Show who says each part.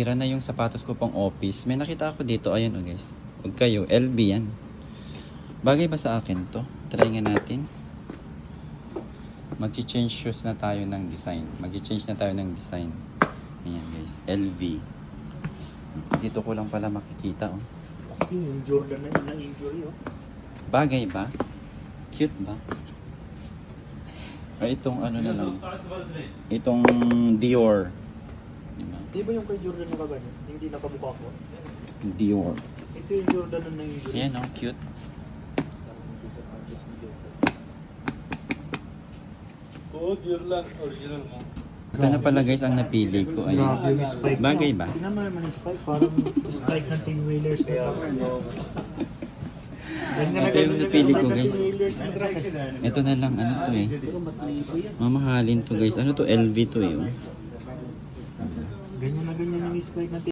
Speaker 1: Tira na yung sapatos ko pang office. May nakita ako dito. Ayan o guys. Huwag kayo. LB yan. Bagay ba sa akin to? Try nga natin. Mag-change shoes na tayo ng design. Mag-change na tayo ng design. Ayan guys. LV. Dito ko lang pala makikita oh.
Speaker 2: Yung Jordan na yun na injury oh.
Speaker 1: Bagay ba? Cute ba? O itong ano na lang. Itong Dior. Diba?
Speaker 2: Di ba yung kay Jordan na kaganyan? Hindi nakabuka ko?
Speaker 1: Dior.
Speaker 2: Ito yung Jordan na injury.
Speaker 1: Ayan oh, cute.
Speaker 3: Oo, Dior lang. Original mo.
Speaker 1: Ito na pala guys ang napili ko.
Speaker 2: Grabe
Speaker 1: Ayan.
Speaker 2: yung spike.
Speaker 1: Bagay ba?
Speaker 2: Tingnan mo naman yung spike. Parang spike ng Team Wheelers.
Speaker 1: Ito yung napili ko guys. Ito na lang ano to eh. Mamahalin to guys. Ano to? LV to eh. Oh.
Speaker 2: Ganyan na ganyan yung spike ng